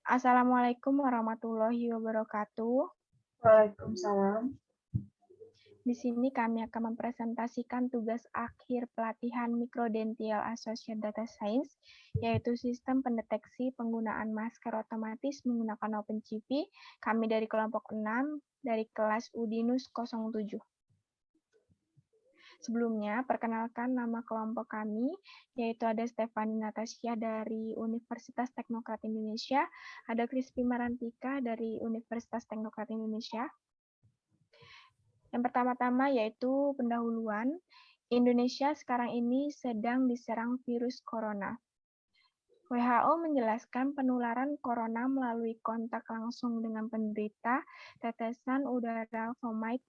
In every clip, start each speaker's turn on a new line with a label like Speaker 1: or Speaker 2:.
Speaker 1: Assalamualaikum warahmatullahi wabarakatuh.
Speaker 2: Waalaikumsalam.
Speaker 1: Di sini kami akan mempresentasikan tugas akhir pelatihan Microdental Associate Data Science, yaitu sistem pendeteksi penggunaan masker otomatis menggunakan OpenCV. Kami dari kelompok 6 dari kelas Udinus 07. Sebelumnya, perkenalkan nama kelompok kami, yaitu ada Stefani Natasha dari Universitas Teknokrat Indonesia, ada Krispi Marantika dari Universitas Teknokrat Indonesia. Yang pertama-tama yaitu pendahuluan, Indonesia sekarang ini sedang diserang virus corona. WHO menjelaskan penularan corona melalui kontak langsung dengan penderita, tetesan udara vomit,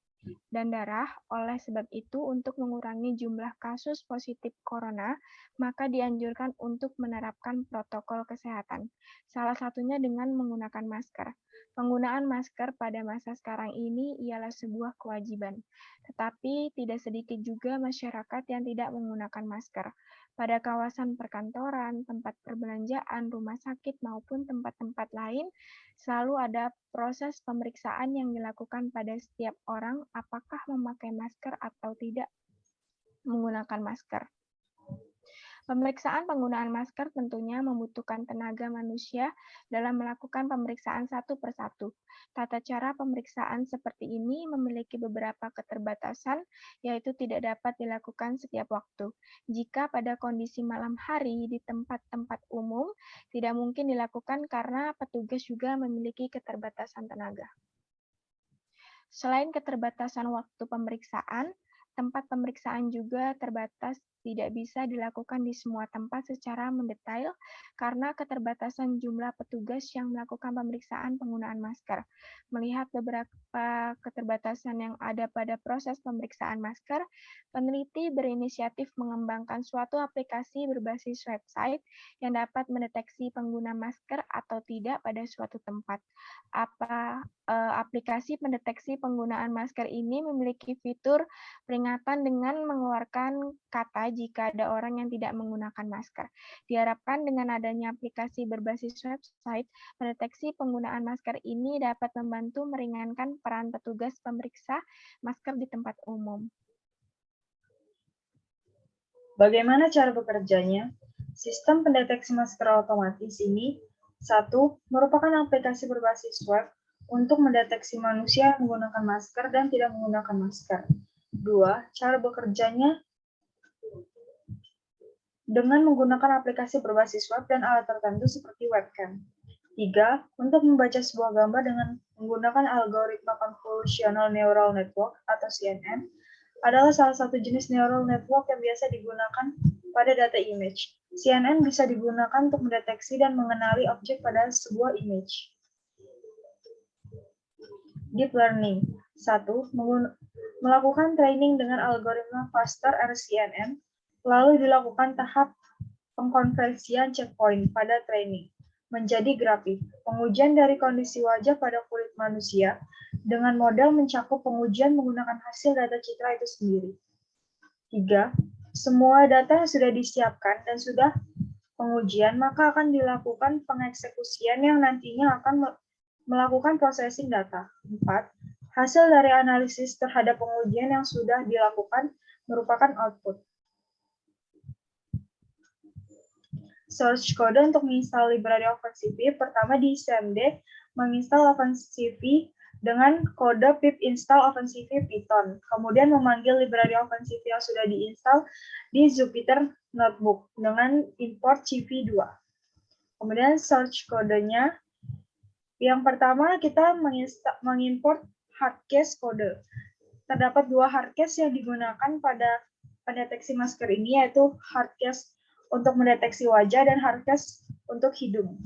Speaker 1: dan darah. Oleh sebab itu, untuk mengurangi jumlah kasus positif corona, maka dianjurkan untuk menerapkan protokol kesehatan. Salah satunya dengan menggunakan masker. Penggunaan masker pada masa sekarang ini ialah sebuah kewajiban. Tetapi tidak sedikit juga masyarakat yang tidak menggunakan masker. Pada kawasan perkantoran, tempat perbelanjaan, rumah sakit, maupun tempat-tempat lain, selalu ada proses pemeriksaan yang dilakukan pada setiap orang apakah memakai masker atau tidak menggunakan masker. Pemeriksaan penggunaan masker tentunya membutuhkan tenaga manusia dalam melakukan pemeriksaan satu persatu. Tata cara pemeriksaan seperti ini memiliki beberapa keterbatasan, yaitu tidak dapat dilakukan setiap waktu. Jika pada kondisi malam hari di tempat-tempat umum, tidak mungkin dilakukan karena petugas juga memiliki keterbatasan tenaga. Selain keterbatasan waktu pemeriksaan, tempat pemeriksaan juga terbatas, tidak bisa dilakukan di semua tempat secara mendetail karena keterbatasan jumlah petugas yang melakukan pemeriksaan penggunaan masker. Melihat beberapa keterbatasan yang ada pada proses pemeriksaan masker, peneliti berinisiatif mengembangkan suatu aplikasi berbasis website yang dapat mendeteksi pengguna masker atau tidak pada suatu tempat. Aplikasi pendeteksi penggunaan masker ini memiliki fitur peringatan dengan mengeluarkan kata jika ada orang yang tidak menggunakan masker. Diharapkan dengan adanya aplikasi berbasis website, pendeteksi penggunaan masker ini dapat membantu meringankan peran petugas pemeriksa masker di tempat umum.
Speaker 2: Bagaimana cara bekerjanya? Sistem pendeteksi masker otomatis ini, 1. merupakan aplikasi berbasis web untuk mendeteksi manusia yang menggunakan masker dan tidak menggunakan masker. 2. Cara bekerjanya dengan menggunakan aplikasi berbasis web dan alat tertentu seperti webcam. 3. Untuk membaca sebuah gambar dengan menggunakan algoritma Convolutional Neural Network atau CNN adalah salah satu jenis neural network yang biasa digunakan pada data image. CNN bisa digunakan untuk mendeteksi dan mengenali objek pada sebuah image. Deep Learning. 1. Melakukan training dengan algoritma Faster RCNN, lalu dilakukan tahap pengkonversian checkpoint pada training menjadi grafik. Pengujian dari kondisi wajah pada kulit manusia dengan model mencakup pengujian menggunakan hasil data citra itu sendiri. 3. Semua data yang sudah disiapkan dan sudah pengujian, maka akan dilakukan pengeksekusian yang nantinya akan melakukan processing data. 4. Hasil dari analisis terhadap pengujian yang sudah dilakukan merupakan output. Source kode untuk menginstal library OpenCV, pertama di CMD menginstal OpenCV dengan kode pip install OpenCV Python. Kemudian memanggil library OpenCV yang sudah diinstal di Jupyter Notebook dengan import CV2. Kemudian search kodenya, yang pertama kita mengimport hardcase kode. Terdapat dua hardcase yang digunakan pada pendeteksi masker ini, yaitu hardcase untuk mendeteksi wajah dan hardcase untuk hidung.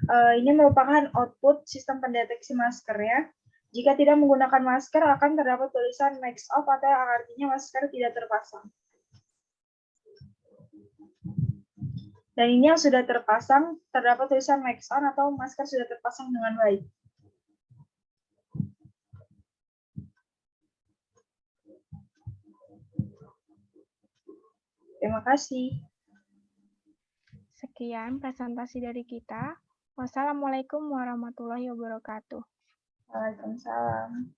Speaker 2: Ini merupakan output sistem pendeteksi masker ya. Jika tidak menggunakan masker akan terdapat tulisan mask off atau yang artinya masker tidak terpasang. Dan ini yang sudah terpasang terdapat tulisan mask on atau masker sudah terpasang dengan baik. Terima kasih.
Speaker 1: Sekian presentasi dari kita. Wassalamualaikum warahmatullahi wabarakatuh.
Speaker 2: Waalaikumsalam.